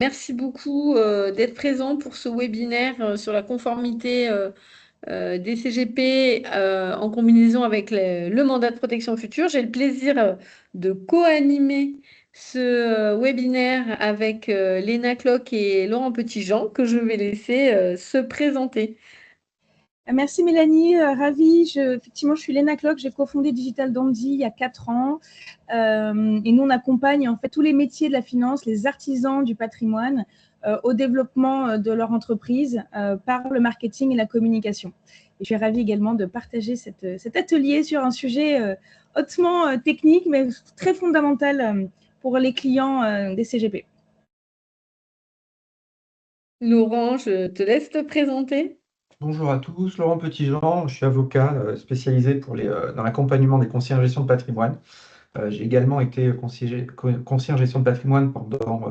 Merci beaucoup d'être présent pour ce webinaire sur la conformité des CGP en combinaison avec le mandat de protection future. J'ai le plaisir de co-animer ce webinaire avec Léna Cloc et Laurent Petitjean que je vais laisser se présenter. Merci Mélanie, ravie. Effectivement, je suis Léna Cloc, j'ai cofondé Digital Dandy il y a 4 ans. Et nous, on accompagne en fait tous les métiers de la finance, les artisans du patrimoine, au développement de leur entreprise par le marketing et la communication. Et je suis ravie également de partager cet atelier sur un sujet hautement technique, mais très fondamental pour les clients des CGP. Laurent, je te laisse te présenter. Bonjour à tous, Laurent Petitjean, je suis avocat spécialisé dans l'accompagnement des conseillers en gestion de patrimoine. J'ai également été conseiller en gestion de patrimoine pendant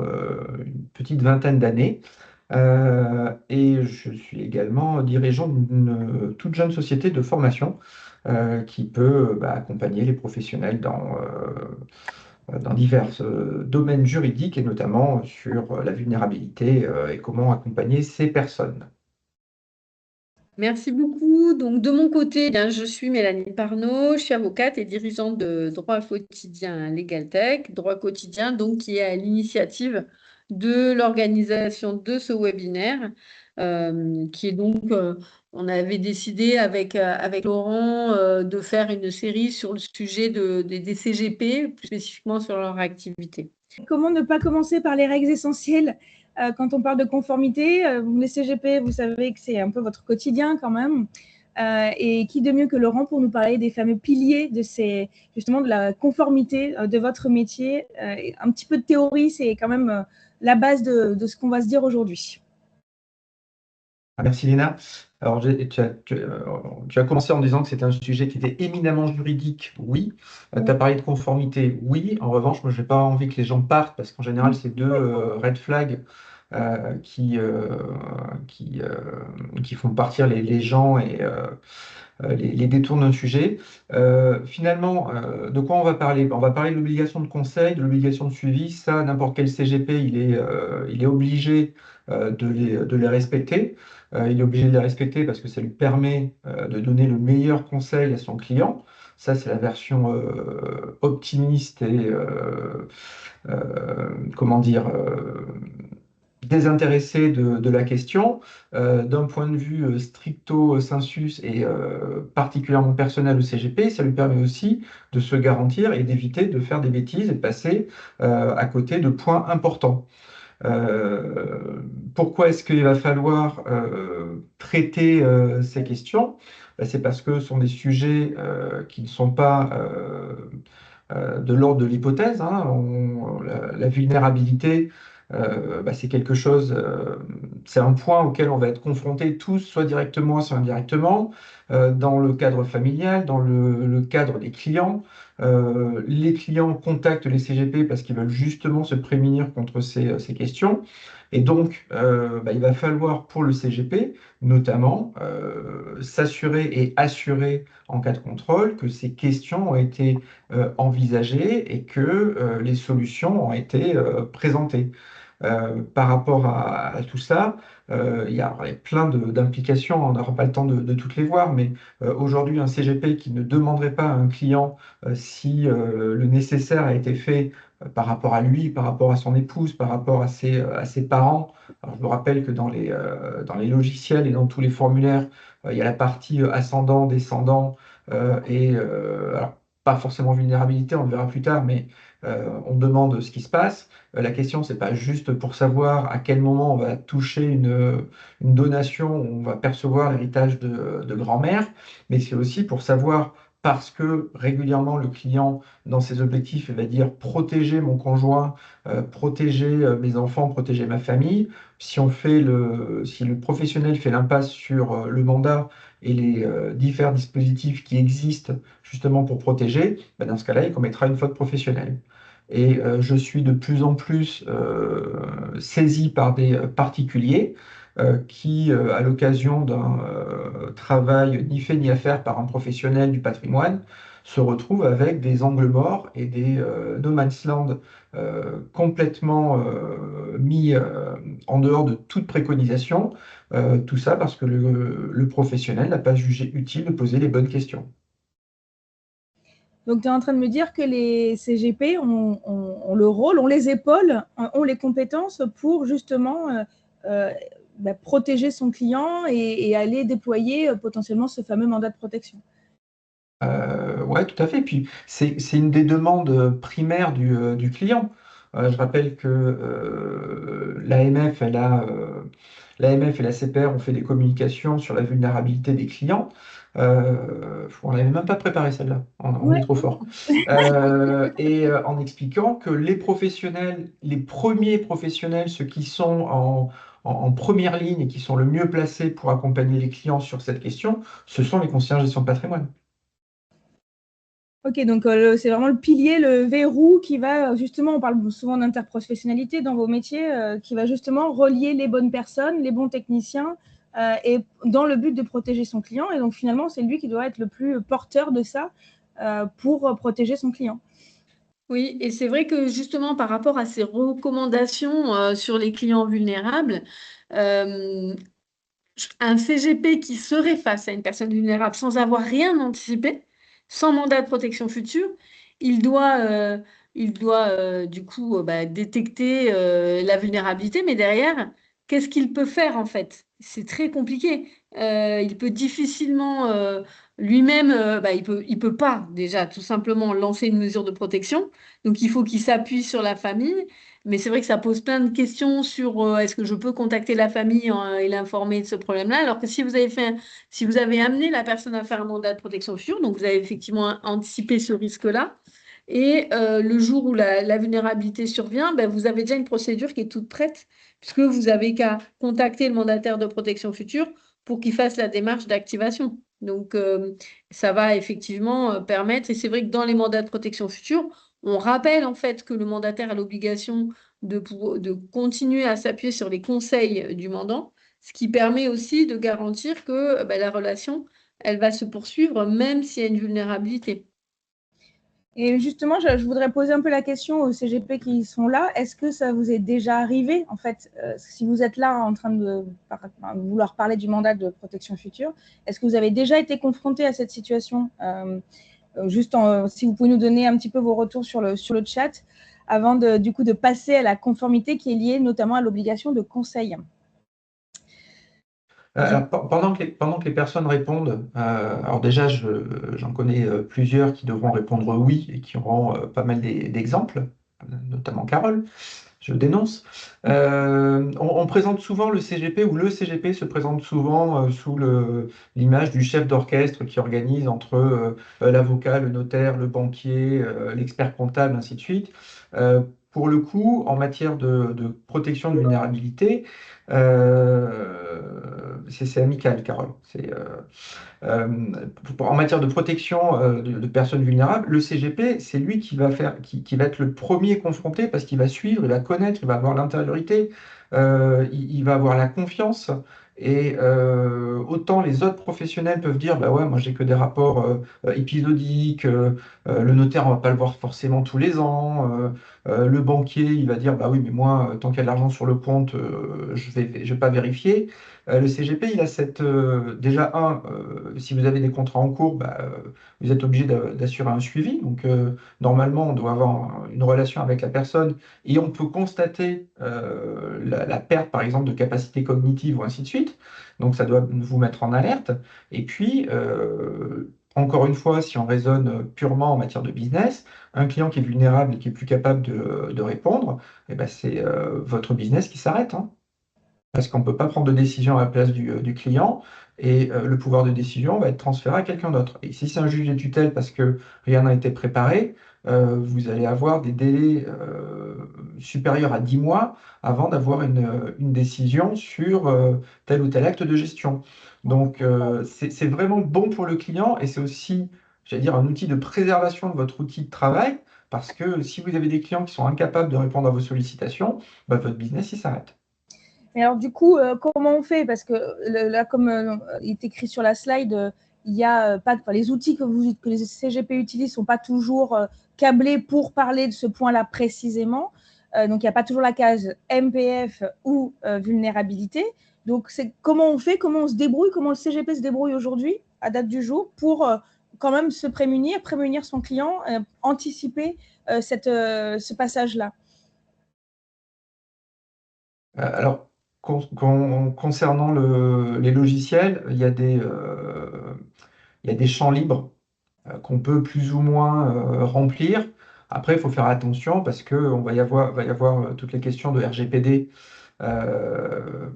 une petite vingtaine d'années. Et je suis également dirigeant d'une toute jeune société de formation qui peut accompagner les professionnels dans divers domaines juridiques et notamment sur la vulnérabilité et comment accompagner ces personnes. Merci beaucoup. Donc, de mon côté, eh bien, je suis Mélanie Parnot, je suis avocate et dirigeante de Droit Quotidien Legal Tech. Droit Quotidien, donc, qui est à l'initiative de l'organisation de ce webinaire, qui est donc, on avait décidé avec Laurent de faire une série sur le sujet des CGP, plus spécifiquement sur leur activité. Comment ne pas commencer par les règles essentielles quand on parle de conformité? Les CGP, vous savez que c'est un peu votre quotidien quand même. Et qui de mieux que Laurent pour nous parler des fameux piliers justement de la conformité de votre métier. Un petit peu de théorie, c'est quand même la base de ce qu'on va se dire aujourd'hui. Merci Léna. Alors, tu as commencé en disant que c'était un sujet qui était éminemment juridique, oui. Tu as parlé de conformité, oui. En revanche, moi, je n'ai pas envie que les gens partent parce qu'en général, c'est deux red flags qui font partir les gens et les détournent d'un sujet. Finalement, de quoi on va parler? On va parler de l'obligation de conseil, de l'obligation de suivi. Ça, n'importe quel CGP, il est obligé de les respecter. Il est obligé de les respecter parce que ça lui permet de donner le meilleur conseil à son client. Ça, c'est la version optimiste et comment dire désintéressée de la question. D'un point de vue stricto sensus et particulièrement personnel au CGP, ça lui permet aussi de se garantir et d'éviter de faire des bêtises et de passer à côté de points importants. Pourquoi est-ce qu'il va falloir traiter ces questions? C'est parce que ce sont des sujets qui ne sont pas de l'ordre de l'hypothèse, hein. La vulnérabilité, c'est quelque chose, c'est un point auquel on va être confronté tous, soit directement, soit indirectement, dans le cadre familial, dans le cadre des clients. Les clients contactent les CGP parce qu'ils veulent justement se prémunir contre ces questions. Et donc, il va falloir pour le CGP, notamment, s'assurer et assurer en cas de contrôle que ces questions ont été envisagées et que les solutions ont été présentées. Par rapport à tout ça, il y a plein d'implications, on n'aura pas le temps de toutes les voir, mais aujourd'hui, un CGP qui ne demanderait pas à un client si le nécessaire a été fait par rapport à lui, par rapport à son épouse, par rapport à ses parents. Alors, je me rappelle que dans les logiciels et dans tous les formulaires, il y a la partie ascendant, descendant, alors, pas forcément vulnérabilité, on le verra plus tard, mais on demande ce qui se passe. La question, c'est pas juste pour savoir à quel moment on va toucher une donation, on va percevoir l'héritage de grand-mère, mais c'est aussi pour savoir, parce que régulièrement le client, dans ses objectifs, il va dire protéger mon conjoint, protéger mes enfants, protéger ma famille. Si le professionnel fait l'impasse sur le mandat et les divers dispositifs qui existent justement pour protéger, dans ce cas-là, il commettra une faute professionnelle. Et je suis de plus en plus saisi par des particuliers qui, à l'occasion d'un travail ni fait ni à faire par un professionnel du patrimoine, se retrouvent avec des angles morts et des no man's land complètement mis en dehors de toute préconisation. Tout ça parce que le professionnel n'a pas jugé utile de poser les bonnes questions. Donc, tu es en train de me dire que les CGP ont le rôle, ont les épaules, ont les compétences pour justement protéger son client et aller déployer potentiellement ce fameux mandat de protection. Ouais, tout à fait. Puis c'est une des demandes primaires du client. Je rappelle que l'AMF et la CPR ont fait des communications sur la vulnérabilité des clients. On n'avait même pas préparé celle-là. On est trop fort. En expliquant que les professionnels, les premiers professionnels, ceux qui sont en première ligne et qui sont le mieux placés pour accompagner les clients sur cette question, ce sont les conseillers en gestion de patrimoine. Ok, donc c'est vraiment le pilier, le verrou qui va justement, on parle souvent d'interprofessionnalité dans vos métiers, qui va justement relier les bonnes personnes, les bons techniciens, et dans le but de protéger son client. Et donc finalement, c'est lui qui doit être le plus porteur de ça pour protéger son client. Oui, et c'est vrai que justement par rapport à ces recommandations sur les clients vulnérables, euh, un CGP qui serait face à une personne vulnérable sans avoir rien anticipé, sans mandat de protection future, il doit du coup détecter la vulnérabilité, mais derrière, qu'est-ce qu'il peut faire en fait? C'est très compliqué. Il peut difficilement lui-même, il peut pas déjà tout simplement lancer une mesure de protection. Donc il faut qu'il s'appuie sur la famille. Mais c'est vrai que ça pose plein de questions sur est-ce que je peux contacter la famille et l'informer de ce problème-là, alors que si vous avez amené la personne à faire un mandat de protection future, donc vous avez effectivement anticipé ce risque-là, et le jour où la vulnérabilité survient, ben, vous avez déjà une procédure qui est toute prête, puisque vous avez qu'à contacter le mandataire de protection future pour qu'il fasse la démarche d'activation. Donc, ça va effectivement permettre, et c'est vrai que dans les mandats de protection future, on rappelle en fait que le mandataire a l'obligation de continuer à s'appuyer sur les conseils du mandant, ce qui permet aussi de garantir que la relation, elle va se poursuivre même s'il y a une vulnérabilité. Et justement, je voudrais poser un peu la question aux CGP qui sont là. Est-ce que ça vous est déjà arrivé, en fait, si vous êtes là en train de vouloir parler du mandat de protection future, est-ce que vous avez déjà été confronté à cette situation? Si vous pouvez nous donner un petit peu vos retours sur le chat avant du coup de passer à la conformité qui est liée notamment à l'obligation de conseil. Alors, pendant que les personnes répondent, alors déjà, j'en connais plusieurs qui devront répondre oui et qui auront pas mal d'exemples, notamment Carole, je le dénonce. On présente souvent le CGP, ou le CGP se présente souvent sous l'image du chef d'orchestre qui organise entre l'avocat, le notaire, le banquier, l'expert comptable, ainsi de suite. Pour le coup, en matière de protection de vulnérabilité, c'est amical, Carole. Euh, En matière de protection de personnes vulnérables, le CGP, c'est lui qui va être le premier confronté parce qu'il va suivre, il va connaître, il va avoir l'intériorité, il va avoir la confiance. Et autant les autres professionnels peuvent dire, bah ouais, moi j'ai que des rapports épisodiques, le notaire on va pas le voir forcément tous les ans, le banquier il va dire, bah oui, mais moi tant qu'il y a de l'argent sur le compte, je vais pas vérifier. Le CGP, il a déjà si vous avez des contrats en cours, vous êtes obligé d'assurer un suivi. Donc, normalement, on doit avoir une relation avec la personne et on peut constater la perte, par exemple, de capacité cognitive ou ainsi de suite. Donc, ça doit vous mettre en alerte. Et puis, encore une fois, si on raisonne purement en matière de business, un client qui est vulnérable et qui est plus capable de répondre, eh ben, c'est votre business qui s'arrête, hein. Parce qu'on ne peut pas prendre de décision à la place du client et le pouvoir de décision va être transféré à quelqu'un d'autre. Et si c'est un juge des tutelles parce que rien n'a été préparé, vous allez avoir des délais supérieurs à 10 mois avant d'avoir une décision sur tel ou tel acte de gestion. Donc c'est vraiment bon pour le client et c'est aussi, j'allais dire, un outil de préservation de votre outil de travail parce que si vous avez des clients qui sont incapables de répondre à vos sollicitations, votre business il s'arrête. Et alors, du coup, comment on fait? Parce que là, comme il est écrit sur la slide, il y a pas, les outils que les CGP utilisent ne sont pas toujours câblés pour parler de ce point-là précisément. Donc, il n'y a pas toujours la case MPF ou vulnérabilité. Donc, c'est comment on fait, comment on se débrouille, comment le CGP se débrouille aujourd'hui, à date du jour, pour quand même se prémunir son client, anticiper ce passage-là. Alors, concernant les logiciels, il y a des champs libres qu'on peut plus ou moins remplir. Après, il faut faire attention parce qu'on va y avoir toutes les questions de RGPD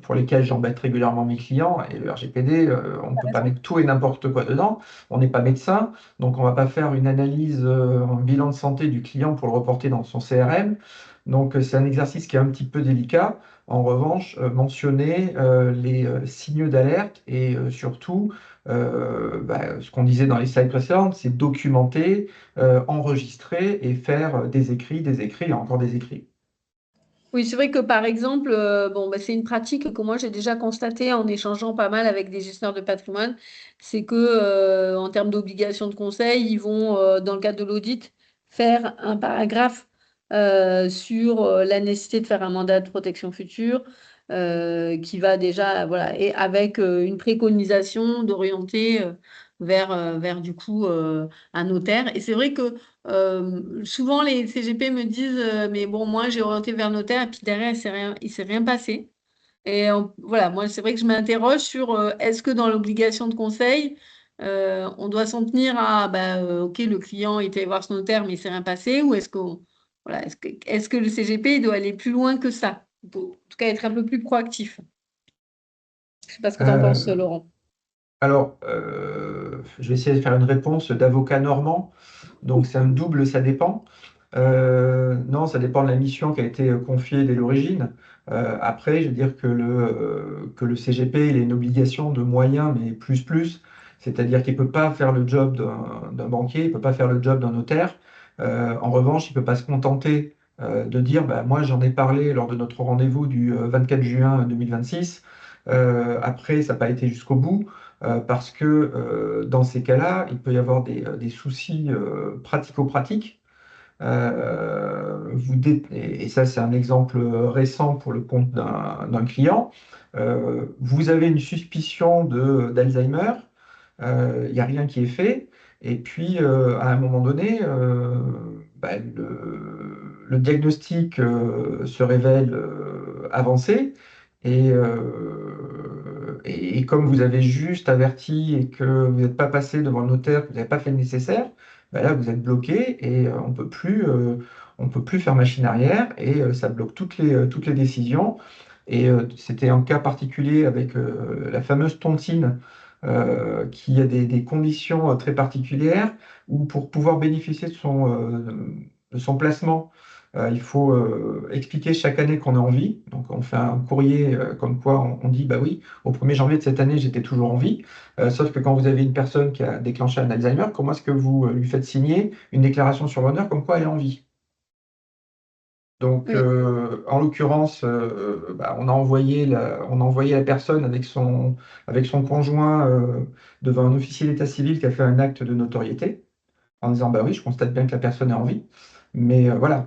pour lesquelles j'embête régulièrement mes clients. Et le RGPD, on ne peut pas mettre tout et n'importe quoi dedans. On n'est pas médecin, donc on ne va pas faire une analyse, un bilan de santé du client pour le reporter dans son CRM. Donc c'est un exercice qui est un petit peu délicat. En revanche, mentionner les signaux d'alerte et surtout, ce qu'on disait dans les slides précédentes, c'est documenter, enregistrer et faire des écrits et encore des écrits. Oui, c'est vrai que par exemple, c'est une pratique que moi j'ai déjà constatée en échangeant pas mal avec des gestionnaires de patrimoine. C'est que en termes d'obligation de conseil, ils vont, dans le cadre de l'audit, faire un paragraphe sur la nécessité de faire un mandat de protection future qui va déjà, voilà, et avec une préconisation d'orienter vers du coup un notaire. Et c'est vrai que souvent, les CGP me disent mais bon, moi, j'ai orienté vers notaire et puis derrière, il s'est rien passé. Et voilà, moi, c'est vrai que je m'interroge sur est-ce que dans l'obligation de conseil, on doit s'en tenir à OK, le client était voir son notaire, mais il s'est rien passé, ou voilà, est-ce que le CGP il doit aller plus loin que ça? En tout cas, être un peu plus proactif. Je ne sais pas ce que tu en penses, Euh, Laurent. alors, je vais essayer de faire une réponse d'avocat normand. Donc, c'est un double, ça dépend. Non, ça dépend de la mission qui a été confiée dès l'origine. Après, je veux dire que le CGP, il a une obligation de moyens, mais plus. C'est-à-dire qu'il ne peut pas faire le job d'un banquier, il ne peut pas faire le job d'un notaire. En revanche, il ne peut pas se contenter de dire, bah, moi j'en ai parlé lors de notre rendez-vous du 24 juin 2026. Après, ça n'a pas été jusqu'au bout. Parce que dans ces cas-là, il peut y avoir des soucis pratico-pratiques. Et ça, c'est un exemple récent pour le compte d'un client. Vous avez une suspicion d'Alzheimer, il n'y a rien qui est fait, et puis à un moment donné, le diagnostic se révèle avancé, et comme vous avez juste averti et que vous n'êtes pas passé devant le notaire, que vous n'avez pas fait le nécessaire, là, vous êtes bloqué et on peut plus faire machine arrière et ça bloque toutes les décisions. Et c'était un cas particulier avec la fameuse tontine qui a des conditions très particulières où pour pouvoir bénéficier de son placement, il faut expliquer chaque année qu'on est en vie. Donc on fait un courrier comme quoi on dit bah oui, au 1er janvier de cette année, j'étais toujours en vie. Sauf que quand vous avez une personne qui a déclenché un Alzheimer, comment est-ce que vous lui faites signer une déclaration sur l'honneur comme quoi elle est en vie? Donc, Oui. en l'occurrence, on a envoyé la personne avec son conjoint devant un officier d'état civil qui a fait un acte de notoriété en disant, bah oui, je constate bien que la personne est en vie. Mais voilà,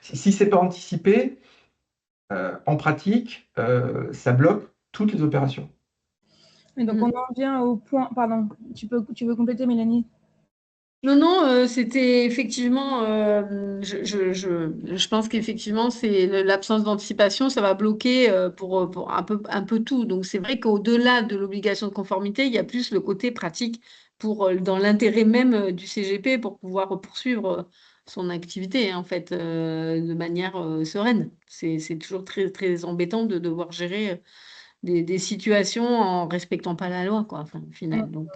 si c'est pas anticipé, en pratique, ça bloque toutes les opérations. Et donc, on en vient au point. Pardon, tu veux compléter, Mélanie? Non, non, c'était effectivement, je pense qu'effectivement, c'est l'absence d'anticipation, ça va bloquer pour un peu tout. Donc, c'est vrai qu'au-delà de l'obligation de conformité, il y a plus le côté pratique dans l'intérêt même du CGP pour pouvoir poursuivre son activité, hein, en fait, de manière sereine. C'est toujours très, très embêtant de devoir gérer des situations en respectant pas la loi, quoi, enfin, au final. Donc,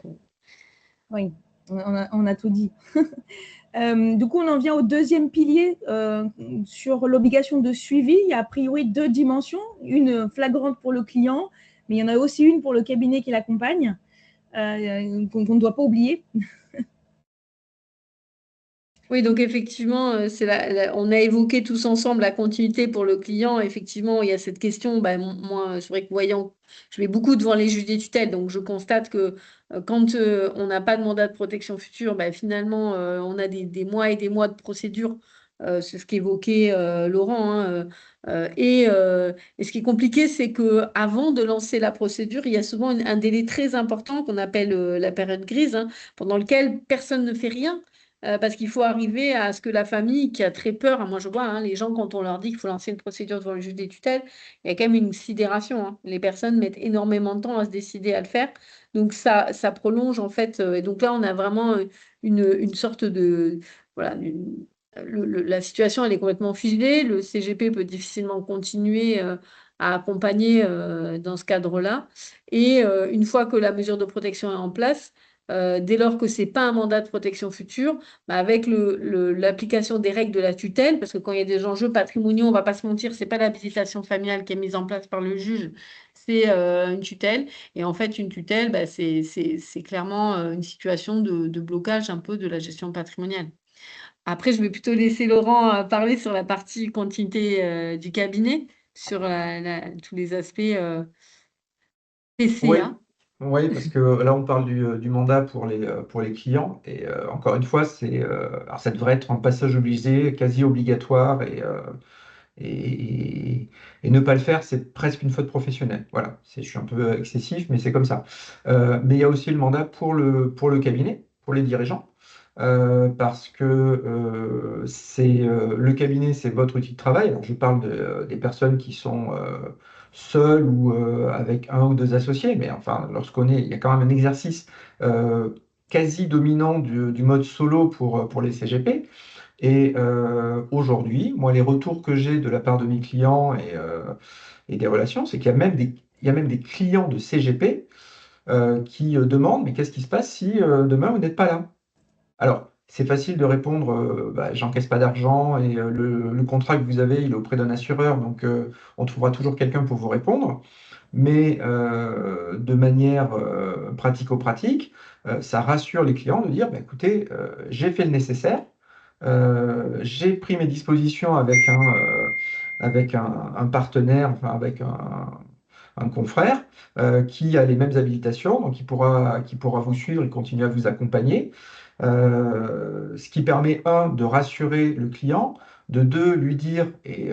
Oui, on a tout dit. Du coup, on en vient au deuxième pilier sur l'obligation de suivi. Il y a a priori deux dimensions, une flagrante pour le client, mais il y en a aussi une pour le cabinet qui l'accompagne, qu'on ne doit pas oublier. Oui, donc effectivement, on a évoqué tous ensemble la continuité pour le client. Effectivement, il y a cette question. Ben, moi, c'est vrai que voyant, je vais beaucoup devant les juges des tutelles, donc je constate que quand on n'a pas de mandat de protection future, ben, finalement, on a des mois et des mois de procédure. C'est ce qu'évoquait Laurent, hein, et ce qui est compliqué, c'est que avant de lancer la procédure, il y a souvent un délai très important qu'on appelle la période grise, hein, pendant lequel personne ne fait rien. Parce qu'il faut arriver à ce que la famille qui a très peur, hein, moi je vois, hein, les gens quand on leur dit qu'il faut lancer une procédure devant le juge des tutelles, il y a quand même une sidération, hein. Les personnes mettent énormément de temps à se décider à le faire. Donc ça prolonge en fait. Et donc là, on a vraiment une sorte de... Voilà, la situation, elle est complètement figée. Le CGP peut difficilement continuer à accompagner dans ce cadre-là. Et une fois que la mesure de protection est en place, dès lors que ce n'est pas un mandat de protection future, bah, avec l'application des règles de la tutelle, parce que quand il y a des enjeux patrimoniaux, on ne va pas se mentir, ce n'est pas la visitation familiale qui est mise en place par le juge, c'est une tutelle. Et en fait, une tutelle, bah, c'est clairement une situation de blocage un peu de la gestion patrimoniale. Après, je vais plutôt laisser Laurent parler sur la partie continuité du cabinet, sur tous les aspects Oui, PCA. oui, parce que là, on parle du mandat pour les clients. Et encore une fois, alors ça devrait être un passage obligé, quasi obligatoire. Et, et ne pas le faire, c'est presque une faute professionnelle. Voilà, je suis un peu excessif, mais c'est comme ça. Mais il y a aussi le mandat pour le cabinet, pour les dirigeants. Parce que le cabinet, c'est votre outil de travail. Alors, je parle des personnes qui sont seules ou avec un ou deux associés, mais enfin, il y a quand même un exercice euh, quasi dominant du mode solo pour les CGP. Et aujourd'hui, moi, les retours que j'ai de la part de mes clients et des relations, c'est qu'il y a même des clients de CGP qui demandent, mais qu'est-ce qui se passe si demain vous n'êtes pas là? Alors, c'est facile de répondre, bah, j'encaisse pas d'argent et le contrat que vous avez, il est auprès d'un assureur, donc on trouvera toujours quelqu'un pour vous répondre. Mais de manière pratico-pratique, ça rassure les clients de dire, bah, écoutez, j'ai fait le nécessaire, j'ai pris mes dispositions avec un partenaire, enfin avec un confrère qui a les mêmes habilitations, donc qui pourra vous suivre et continuer à vous accompagner. Ce qui permet, un, de rassurer le client, de deux, lui dire, et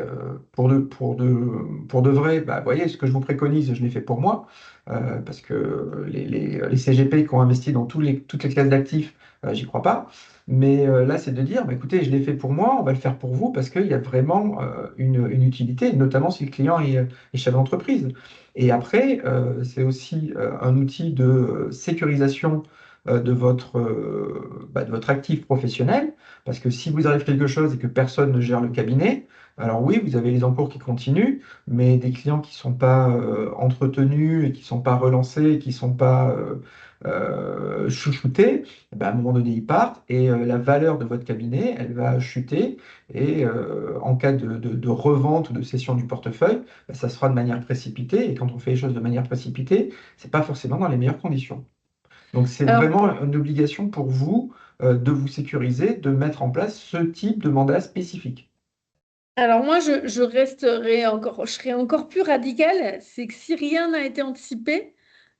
pour de vrai, bah, voyez, ce que je vous préconise, je l'ai fait pour moi, parce que les CGP qui ont investi dans toutes les classes d'actifs, j'y crois pas. Mais là, c'est de dire, bah, écoutez, je l'ai fait pour moi, on va le faire pour vous, parce qu'il y a vraiment une utilité, notamment si le client est chef d'entreprise. Et après, c'est aussi un outil de sécurisation de votre actif professionnel, parce que si vous arrive quelque chose et que personne ne gère le cabinet, alors oui, vous avez les encours qui continuent, mais des clients qui ne sont pas entretenus et qui ne sont pas relancés, et qui ne sont pas chouchoutés, eh ben, à un moment donné, ils partent et la valeur de votre cabinet, elle va chuter. Et en cas de revente ou de cession du portefeuille, ben, ça se fera de manière précipitée. Et quand on fait les choses de manière précipitée, c'est pas forcément dans les meilleures conditions. Donc, c'est Alors, vraiment une obligation pour vous de vous sécuriser, de mettre en place ce type de mandat spécifique. Alors moi, je serais encore plus radicale, c'est que si rien n'a été anticipé,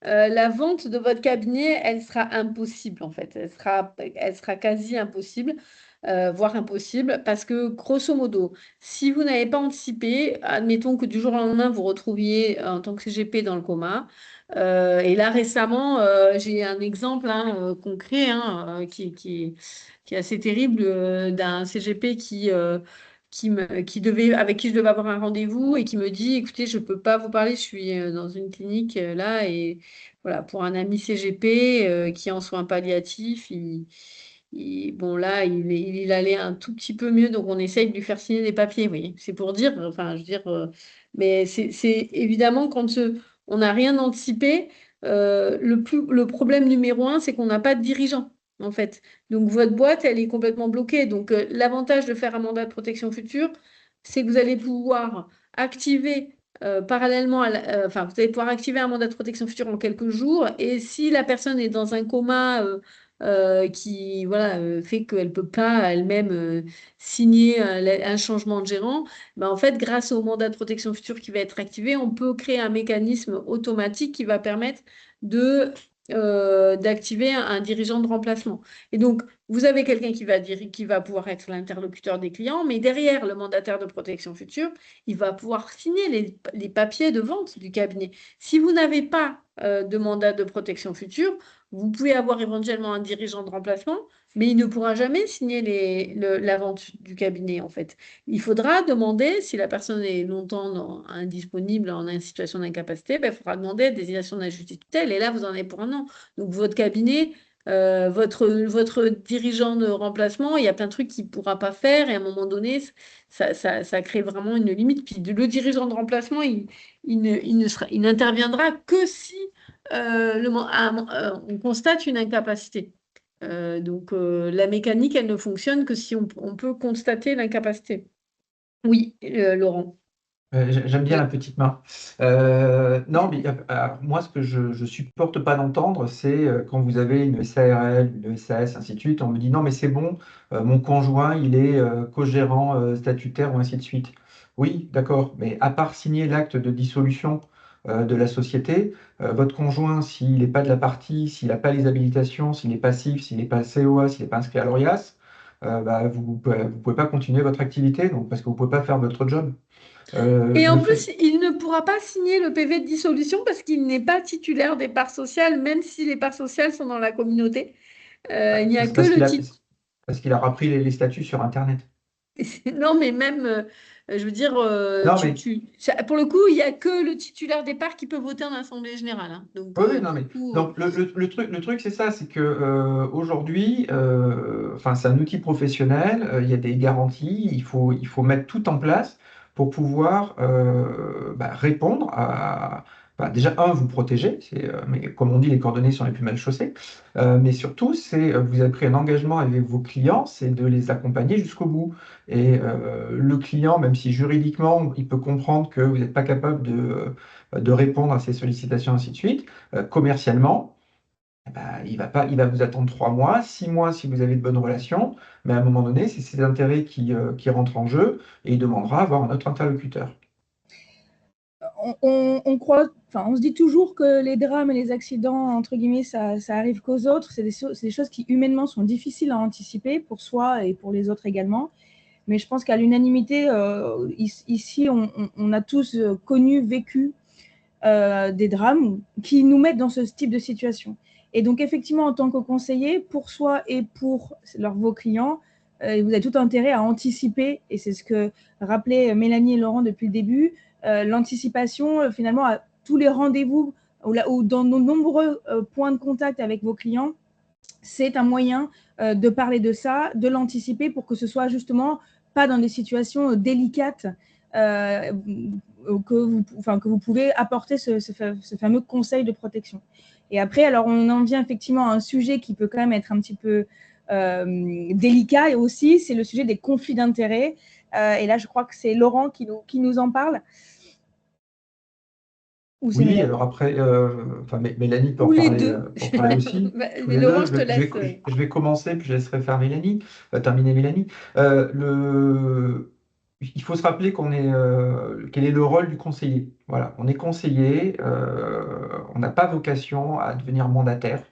la vente de votre cabinet, elle sera impossible en fait. Elle sera quasi impossible, voire impossible, parce que grosso modo, si vous n'avez pas anticipé, admettons que du jour au lendemain, vous retrouviez en tant que CGP dans le coma. Et là récemment, j'ai un exemple hein, concret hein, qui est assez terrible d'un CGP avec qui je devais avoir un rendez-vous et qui me dit, écoutez, je ne peux pas vous parler, je suis dans une clinique là et voilà, pour un ami CGP qui est en soins palliatifs, bon là, il allait un tout petit peu mieux, donc on essaye de lui faire signer des papiers, vous voyez. C'est pour dire, enfin, je veux dire, mais c'est évidemment quand on n'a rien anticipé, le problème numéro un, c'est qu'on n'a pas de dirigeant, en fait. Donc, votre boîte, elle est complètement bloquée. Donc, l'avantage de faire un mandat de protection future, c'est que vous allez pouvoir activer parallèlement, enfin, vous allez pouvoir activer un mandat de protection future en quelques jours. Et si la personne est dans un coma qui voilà, fait qu'elle ne peut pas elle-même signer un changement de gérant, ben, en fait, grâce au mandat de protection future qui va être activé, on peut créer un mécanisme automatique qui va permettre d'activer un dirigeant de remplacement. Et donc, vous avez quelqu'un qui va pouvoir être l'interlocuteur des clients, mais derrière le mandataire de protection future, il va pouvoir signer les papiers de vente du cabinet. Si vous n'avez pas de mandat de protection future, vous pouvez avoir éventuellement un dirigeant de remplacement, mais il ne pourra jamais signer la vente du cabinet, en fait. Il faudra demander, si la personne est longtemps indisponible, en situation d'incapacité, ben, il faudra demander désignation d'un juge de tutelle, et là, vous en avez pour un an. Donc, votre cabinet, votre dirigeant de remplacement, il y a plein de trucs qu'il ne pourra pas faire, et à un moment donné, ça crée vraiment une limite. Puis le dirigeant de remplacement, il n'interviendra que si on constate une incapacité. Donc, la mécanique, elle ne fonctionne que si on peut constater l'incapacité. Oui, Laurent. J'aime bien Oui. la petite main. Non, mais alors, moi, ce que je ne supporte pas d'entendre, c'est quand vous avez une SARL, une SAS, ainsi de suite, on me dit non, mais c'est bon, mon conjoint, il est co-gérant statutaire ou ainsi de suite. Oui, d'accord, mais à part signer l'acte de dissolution de la société, votre conjoint, s'il n'est pas de la partie, s'il n'a pas les habilitations, s'il est passif, s'il n'est pas COA, s'il n'est pas inscrit à l'ORIAS, bah, vous ne pouvez pas continuer votre activité, donc, parce que vous ne pouvez pas faire votre job. Et Le en fait, plus, il ne pourra pas signer le PV de dissolution parce qu'il n'est pas titulaire des parts sociales, même si les parts sociales sont dans la communauté. Il n'y a c'est que le titre. parce qu'il a repris les statuts sur Internet. Non, mais même, je veux dire, Non, mais pour le coup, il n'y a que le titulaire des parts qui peut voter en assemblée générale, hein. Donc, oui, oui, non, du mais coup, donc le truc, c'est ça, c'est que aujourd'hui, enfin, c'est un outil professionnel, il y a des garanties, il faut mettre tout en place pour pouvoir bah, répondre à, bah, déjà vous protéger, mais comme on dit, les cordonniers sont les plus mal chaussés, mais surtout, vous avez pris un engagement avec vos clients, c'est de les accompagner jusqu'au bout. Et le client, même si juridiquement, il peut comprendre que vous n'êtes pas capable de répondre à ces sollicitations, ainsi de suite commercialement, eh ben, il va vous attendre 3 mois, 6 mois si vous avez de bonnes relations, mais à un moment donné, c'est ses intérêts qui rentrent en jeu et il demandera à avoir un autre interlocuteur. On se dit toujours que les drames et les accidents, entre guillemets, ça arrive qu'aux autres. C'est des choses qui humainement sont difficiles à anticiper pour soi et pour les autres également. Mais je pense qu'à l'unanimité, ici, on a tous connu, vécu des drames qui nous mettent dans ce type de situation. Et donc, effectivement, en tant que conseiller, pour soi et pour vos clients, vous avez tout intérêt à anticiper, et c'est ce que rappelaient Mélanie et Laurent depuis le début, l'anticipation, finalement, à tous les rendez-vous ou dans nos nombreux points de contact avec vos clients, c'est un moyen de parler de ça, de l'anticiper pour que ce soit justement pas dans des situations délicates que vous pouvez apporter ce fameux conseil de protection. Et après, alors on en vient effectivement à un sujet qui peut quand même être un petit peu délicat et aussi, c'est le sujet des conflits d'intérêts. Et là, je crois que c'est Laurent qui nous en parle. Ou c'est Oui, Mélanie? alors après, enfin, Mélanie peut ou les deux. en parler aussi, tous Mais les Laurent, deux. je te laisse. Je vais commencer, puis je laisserai faire Mélanie, terminer Mélanie. Il faut se rappeler quel est le rôle du conseiller. Voilà, on est conseiller, on n'a pas vocation à devenir mandataire.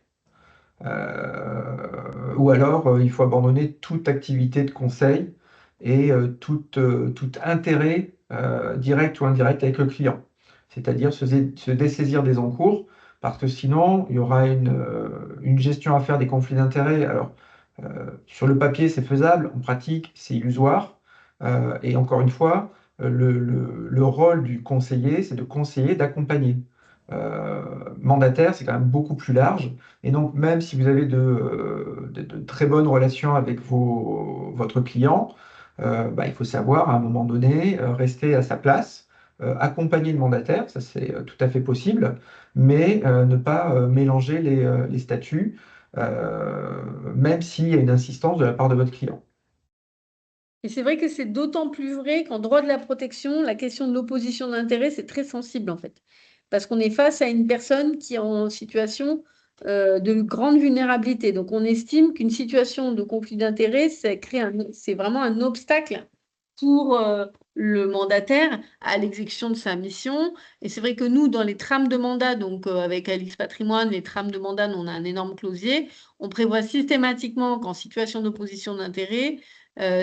Ou alors, il faut abandonner toute activité de conseil et tout intérêt direct ou indirect avec le client. C'est-à-dire se dessaisir des encours, parce que sinon, il y aura une gestion à faire des conflits d'intérêts. Alors, sur le papier, c'est faisable, en pratique, c'est illusoire. Et encore une fois, le rôle du conseiller, c'est de conseiller, d'accompagner. Mandataire, c'est quand même beaucoup plus large. Et donc, même si vous avez de très bonnes relations avec votre client, bah, il faut savoir à un moment donné rester à sa place, accompagner le mandataire, ça c'est tout à fait possible, mais ne pas mélanger les statuts, même s'il y a une insistance de la part de votre client. Et c'est vrai que c'est d'autant plus vrai qu'en droit de la protection, la question de l'opposition d'intérêt, c'est très sensible en fait. Parce qu'on est face à une personne qui est en situation de grande vulnérabilité. Donc, on estime qu'une situation de conflit d'intérêts, c'est vraiment un obstacle pour le mandataire à l'exécution de sa mission. Et c'est vrai que nous, dans les trames de mandat, donc avec Alix Patrimoine, les trames de mandat, nous, on a un énorme closier. On prévoit systématiquement qu'en situation d'opposition d'intérêt,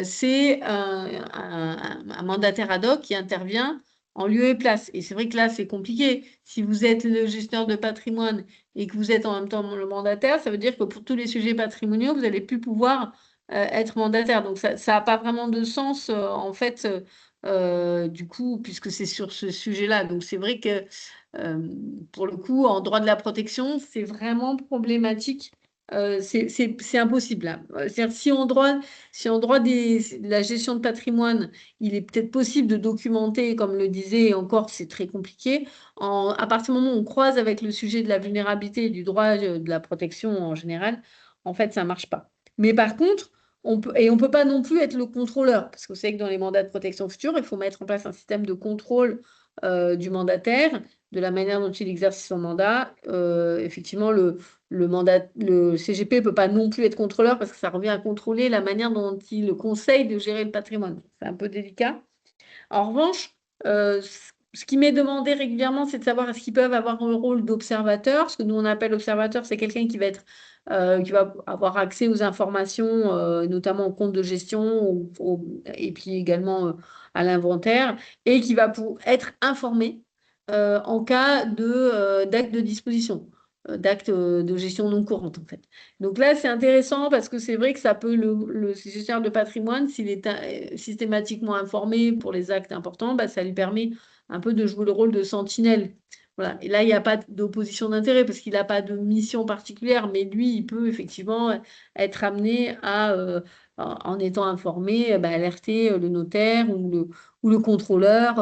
c'est un mandataire ad hoc qui intervient en lieu et place. Et c'est vrai que là, c'est compliqué. Si vous êtes le gestionnaire de patrimoine et que vous êtes en même temps le mandataire, ça veut dire que pour tous les sujets patrimoniaux, vous n'allez plus pouvoir être mandataire. Donc, ça n'a pas vraiment de sens, en fait, du coup, puisque c'est sur ce sujet-là. Donc, c'est vrai que, pour le coup, en droit de la protection, c'est vraiment problématique. C'est impossible, là. C'est-à-dire, si en droit de la gestion de patrimoine, il est peut-être possible de documenter, comme le disait, et encore, c'est très compliqué. À partir du moment où on croise avec le sujet de la vulnérabilité et du droit de la protection en général, en fait, ça ne marche pas. Mais par contre, on ne peut pas non plus être le contrôleur, parce que vous savez que dans les mandats de protection future, il faut mettre en place un système de contrôle du mandataire, de la manière dont il exerce son mandat. Effectivement, le CGP ne peut pas non plus être contrôleur, parce que ça revient à contrôler la manière dont il conseille de gérer le patrimoine. C'est un peu délicat. En revanche, ce qui m'est demandé régulièrement, c'est de savoir est-ce qu'ils peuvent avoir un rôle d'observateur. Ce que nous, on appelle observateur, c'est quelqu'un qui va avoir accès aux informations, notamment au compte de gestion et puis également à l'inventaire, et qui va être informé en cas d'acte de disposition, d'acte de gestion non courante, en fait. Donc là, c'est intéressant parce que c'est vrai que ça peut, le gestionnaire de patrimoine, s'il est systématiquement informé pour les actes importants, bah, ça lui permet un peu de jouer le rôle de sentinelle. Voilà. Et là, il n'y a pas d'opposition d'intérêt parce qu'il n'a pas de mission particulière, mais lui, il peut effectivement être amené à, en étant informé, bah, alerter le notaire ou le contrôleur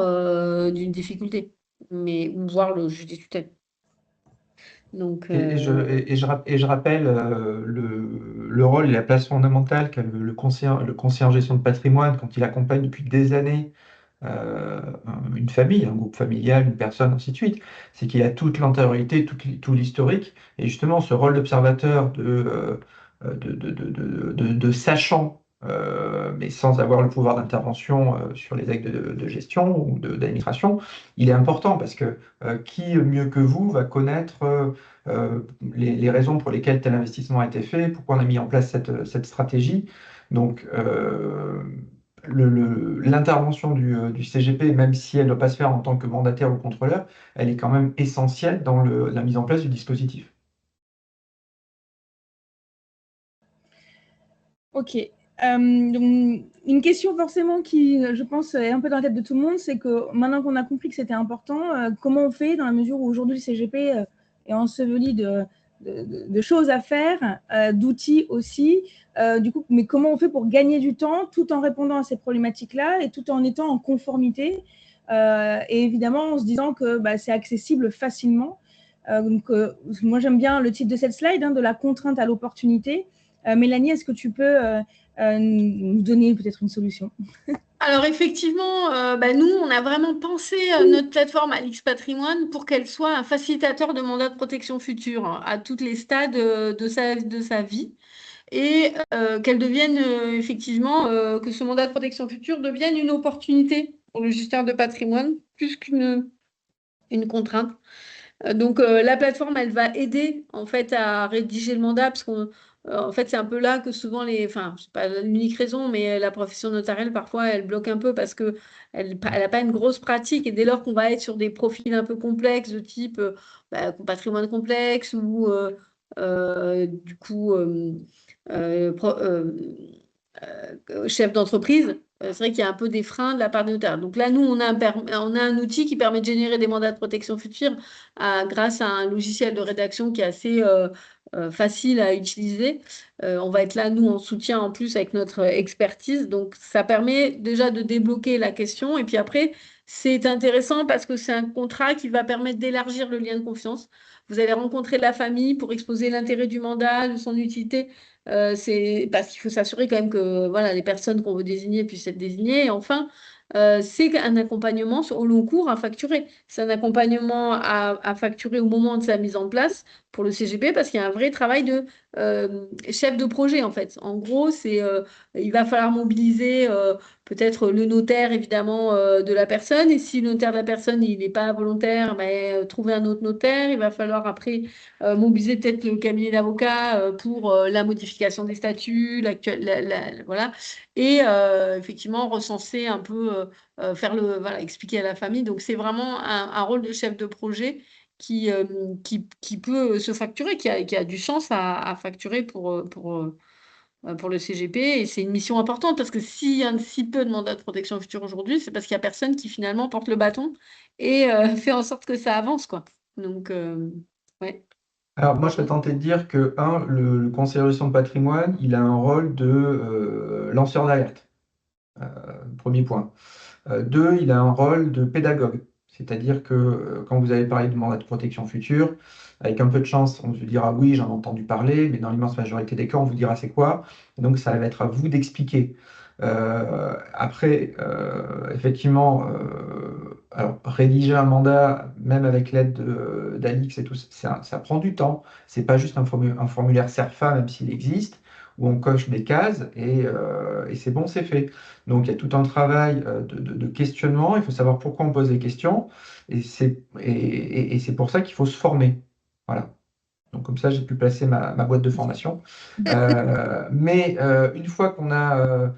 d'une difficulté, ou voir le juge des tutelles. Donc, Et je rappelle le rôle et la place fondamentale qu'a le conseiller en gestion de patrimoine quand il accompagne depuis des années euh, une famille, un groupe familial, une personne, ainsi de suite. C'est qu'il a toute l'antériorité, tout l'historique. Et justement, ce rôle d'observateur, de sachant, mais sans avoir le pouvoir d'intervention sur les actes de gestion ou d'administration, il est important parce que qui mieux que vous va connaître les raisons pour lesquelles tel investissement a été fait, pourquoi on a mis en place cette stratégie. Donc, l'intervention du CGP, même si elle ne doit pas se faire en tant que mandataire ou contrôleur, elle est quand même essentielle dans la mise en place du dispositif. Ok. Donc, une question forcément qui, je pense, est un peu dans la tête de tout le monde, c'est que maintenant qu'on a compris que c'était important, comment on fait dans la mesure où aujourd'hui le CGP est enseveli de choses à faire, d'outils aussi. Du coup, mais comment on fait pour gagner du temps tout en répondant à ces problématiques-là et tout en étant en conformité et évidemment en se disant que bah, c'est accessible facilement. Moi, j'aime bien le titre de cette slide, hein, de la contrainte à l'opportunité. Mélanie, est-ce que tu peux nous donner peut-être une solution? Alors effectivement, bah, nous, on a vraiment pensé notre plateforme Alix Patrimoine pour qu'elle soit un facilitateur de mandat de protection future à tous les stades de sa vie et qu'elle devienne effectivement, que ce mandat de protection future devienne une opportunité pour le gestionnaire de patrimoine plus une contrainte. Donc, la plateforme, elle va aider en fait à rédiger le mandat parce en fait, c'est un peu là que souvent enfin, c'est pas l'unique raison, mais la profession notariale, parfois, elle bloque un peu parce qu'elle n'a pas une grosse pratique et dès lors qu'on va être sur des profils un peu complexes de type patrimoine complexe ou du coup chef d'entreprise, c'est vrai qu'il y a un peu des freins de la part des notaires. Donc là, nous, on a un outil qui permet de générer des mandats de protection future grâce à un logiciel de rédaction qui est assez facile à utiliser. On va être là, nous, en soutien en plus avec notre expertise. Donc, ça permet déjà de débloquer la question. Et puis après, c'est intéressant parce que c'est un contrat qui va permettre d'élargir le lien de confiance. Vous allez rencontrer la famille pour exposer l'intérêt du mandat, de son utilité. c'est parce qu'il faut s'assurer quand même que voilà, les personnes qu'on veut désigner puissent être désignées. Et enfin, c'est un accompagnement au long cours à facturer. C'est un accompagnement à facturer au moment de sa mise en place pour le CGP parce qu'il y a un vrai travail de chef de projet en fait. En gros, il va falloir mobiliser peut-être le notaire évidemment de la personne. Et si le notaire de la personne il n'est pas volontaire, ben, trouver un autre notaire. Il va falloir après mobiliser peut-être le cabinet d'avocats pour la modification des statuts, voilà. Et effectivement recenser un peu, voilà, expliquer à la famille. Donc c'est vraiment un rôle de chef de projet qui peut se facturer, qui a du sens à facturer pour le CGP. Et c'est une mission importante parce que s'il y a si peu de mandats de protection future aujourd'hui, c'est parce qu'il n'y a personne qui finalement porte le bâton et fait en sorte que ça avance, quoi. Donc, ouais. Alors, moi, je serais tenté de dire que, le conseiller de gestion de patrimoine, il a un rôle de lanceur d'alerte. Premier point. Deux, il a un rôle de pédagogue. C'est-à-dire que quand vous avez parlé de mandat de protection future, avec un peu de chance, on vous dira oui, j'en ai entendu parler, mais dans l'immense majorité des cas, on vous dira c'est quoi. Et donc, ça va être à vous d'expliquer. Après, effectivement, alors, rédiger un mandat, même avec l'aide d'Alix et tout, ça prend du temps. C'est pas juste un formulaire CERFA, même s'il existe, où on coche des cases et c'est bon, c'est fait. Donc, il y a tout un travail de questionnement. Il faut savoir pourquoi on pose les questions. Et c'est pour ça qu'il faut se former. Voilà. Donc, comme ça, j'ai pu placer ma boîte de formation. Mais une fois qu'on a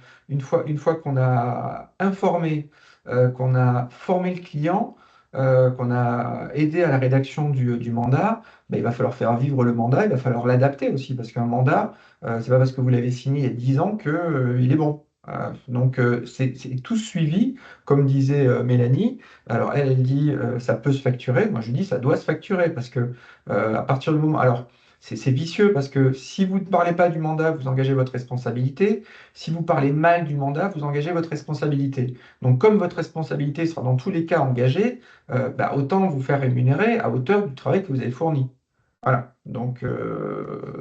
informé, qu'on a formé le client, qu'on a aidé à la rédaction du mandat, ben, il va falloir faire vivre le mandat, il va falloir l'adapter aussi, parce qu'un mandat, c'est pas parce que vous l'avez signé il y a 10 ans que, il est bon. Donc, c'est tout suivi, comme disait Mélanie. Alors, elle dit ça peut se facturer. Moi, je dis ça doit se facturer parce que à partir du moment. Alors, c'est vicieux parce que si vous ne parlez pas du mandat, vous engagez votre responsabilité. Si vous parlez mal du mandat, vous engagez votre responsabilité. Donc, comme votre responsabilité sera dans tous les cas engagée, bah, autant vous faire rémunérer à hauteur du travail que vous avez fourni. Voilà. Donc,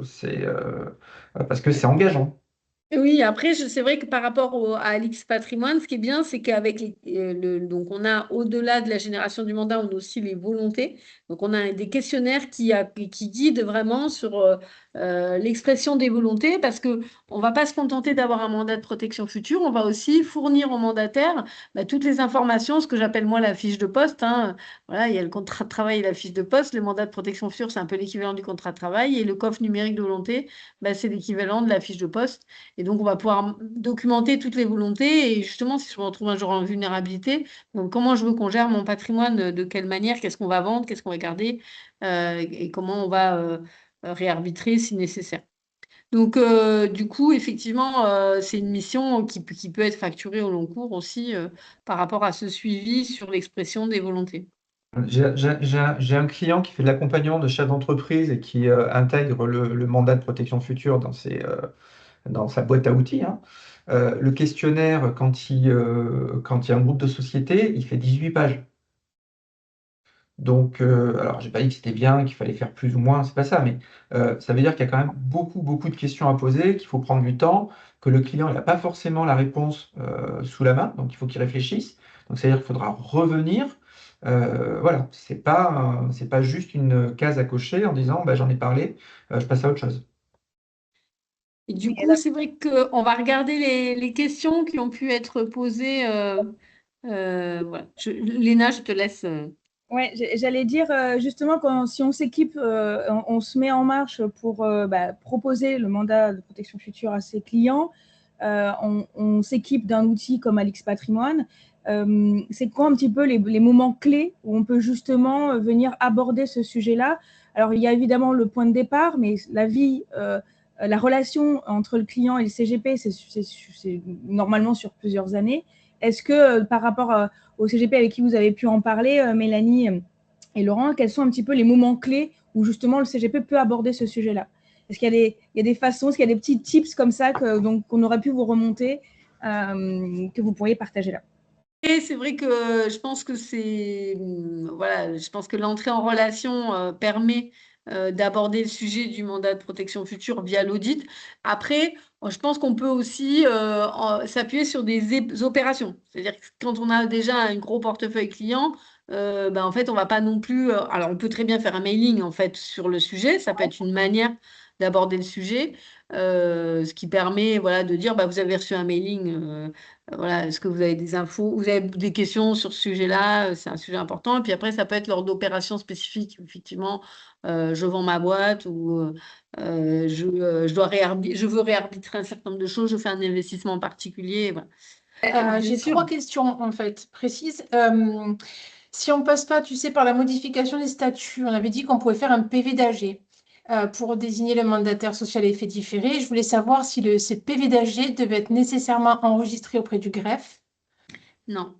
c'est parce que c'est engageant. Oui, après, c'est vrai que par rapport à Alix Patrimoine, ce qui est bien, c'est qu'avec donc on a au-delà de la génération du mandat, on a aussi les volontés. Donc on a des questionnaires qui guident vraiment sur l'expression des volontés, parce que on va pas se contenter d'avoir un mandat de protection future, on va aussi fournir au mandataire toutes les informations, ce que j'appelle moi la fiche de poste, hein. Voilà, il y a le contrat de travail et la fiche de poste. Le mandat de protection future, c'est un peu l'équivalent du contrat de travail, et le coffre numérique de volonté, c'est l'équivalent de la fiche de poste. Et donc, on va pouvoir documenter toutes les volontés. Et justement, si je me retrouve un jour en vulnérabilité, donc comment je veux qu'on gère mon patrimoine, de quelle manière, qu'est-ce qu'on va vendre, qu'est-ce qu'on va garder, et comment on va réarbitrer si nécessaire. Donc, du coup, effectivement, c'est une mission qui peut être facturée au long cours aussi par rapport à ce suivi sur l'expression des volontés. J'ai un client qui fait de l'accompagnement de chef d'entreprise et qui intègre le mandat de protection future dans sa boîte à outils, hein. Le questionnaire, quand il y a un groupe de sociétés, il fait 18 pages. Donc, alors, j'ai pas dit que c'était bien, qu'il fallait faire plus ou moins, c'est pas ça, mais ça veut dire qu'il y a quand même beaucoup, beaucoup de questions à poser, qu'il faut prendre du temps, que le client il n'a pas forcément la réponse sous la main, donc il faut qu'il réfléchisse. Donc, c'est-à-dire qu'il faudra revenir. Voilà, c'est pas juste une case à cocher en disant bah, j'en ai parlé, je passe à autre chose. Et du coup, c'est vrai qu'on va regarder les questions qui ont pu être posées. Voilà. Léna, je te laisse. Ouais, j'allais dire justement si on s'équipe, on se met en marche pour proposer le mandat de protection future à ses clients. On s'équipe d'un outil comme Alix Patrimoine. C'est quoi un petit peu les moments clés où on peut justement venir aborder ce sujet-là? Alors, il y a évidemment le point de départ, mais la relation entre le client et le CGP, c'est normalement sur plusieurs années. Est-ce que par rapport au CGP avec qui vous avez pu en parler, Mélanie et Laurent, quels sont un petit peu les moments clés où justement le CGP peut aborder ce sujet-là? Est-ce qu'il y a des façons, est-ce qu'il y a des petits tips comme ça qu'on aurait pu vous remonter, que vous pourriez partager là? Et c'est vrai que je pense que voilà, je pense que l'entrée en relation permet d'aborder le sujet du mandat de protection future via l'audit. Après, je pense qu'on peut aussi s'appuyer sur des opérations. C'est-à-dire que quand on a déjà un gros portefeuille client, en fait, on va pas non plus. Alors, on peut très bien faire un mailing en fait sur le sujet. Ça peut être une manière d'aborder le sujet, ce qui permet voilà, de dire vous avez reçu un mailing. Voilà, est-ce que vous avez des infos, vous avez des questions sur ce sujet-là? C'est un sujet important. Et puis après, ça peut être lors d'opérations spécifiques. Effectivement, je vends ma boîte ou je veux réarbitrer un certain nombre de choses, je fais un investissement particulier. Voilà. J'ai trois questions en fait précises. Si on passe pas, tu sais, par la modification des statuts, on avait dit qu'on pouvait faire un PV d'AG pour désigner le mandataire social à effet différé. Je voulais savoir si ces PV d'AG devait être nécessairement enregistré auprès du greffe. Non.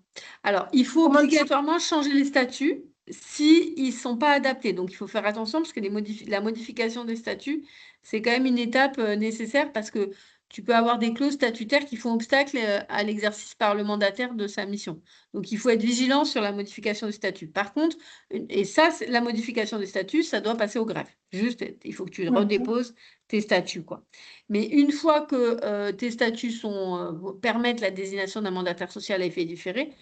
Alors, il faut obligatoirement changer les statuts s'ils ne sont pas adaptés. Donc, il faut faire attention parce que la modification des statuts, c'est quand même une étape nécessaire parce que tu peux avoir des clauses statutaires qui font obstacle à l'exercice par le mandataire de sa mission. Donc, il faut être vigilant sur la modification des statuts. Par contre, et ça, la modification des statuts, ça doit passer au greffe. Juste, il faut que tu redéposes tes statuts, quoi. Mais une fois que tes statuts permettent la désignation d'un mandataire social à effet différé,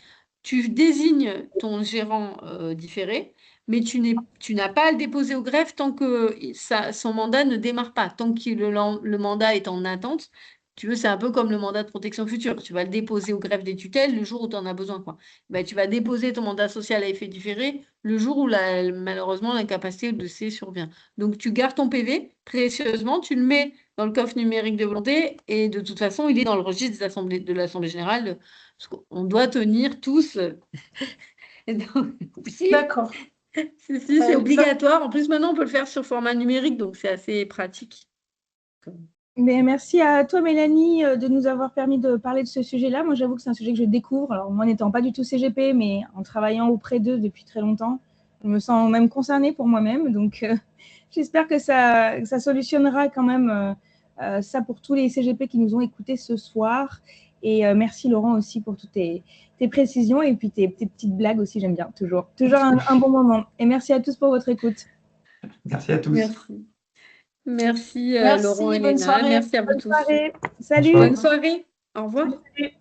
tu désignes ton gérant différé, mais tu n'as pas à le déposer au greffe tant que son mandat ne démarre pas. Tant que le mandat est en attente, tu veux, c'est un peu comme le mandat de protection future. Tu vas le déposer au greffe des tutelles le jour où tu en as besoin, quoi. Tu vas déposer ton mandat social à effet différé le jour où malheureusement l'incapacité ou le décès survient. Donc tu gardes ton PV précieusement, tu le mets dans le coffre numérique de volonté et de toute façon, il est dans le registre de l'Assemblée générale. Parce qu'on doit tenir tous. D'accord. C'est obligatoire. En plus, maintenant, on peut le faire sur format numérique, donc c'est assez pratique. Mais merci à toi, Mélanie, de nous avoir permis de parler de ce sujet-là. Moi, j'avoue que c'est un sujet que je découvre. Alors, moi, n'étant pas du tout CGP, mais en travaillant auprès d'eux depuis très longtemps, je me sens même concernée pour moi-même. Donc, j'espère que ça solutionnera quand même ça pour tous les CGP qui nous ont écoutés ce soir. Et merci, Laurent, aussi pour toutes tes précisions et puis tes petites blagues aussi, j'aime bien, toujours un bon moment. Et merci à tous pour votre écoute. Merci à tous. Merci, Merci, Laurent et bonne Léna. soirée. Merci à vous tous. Bonne soirée. Salut. Bonne soirée. Au revoir. Salut.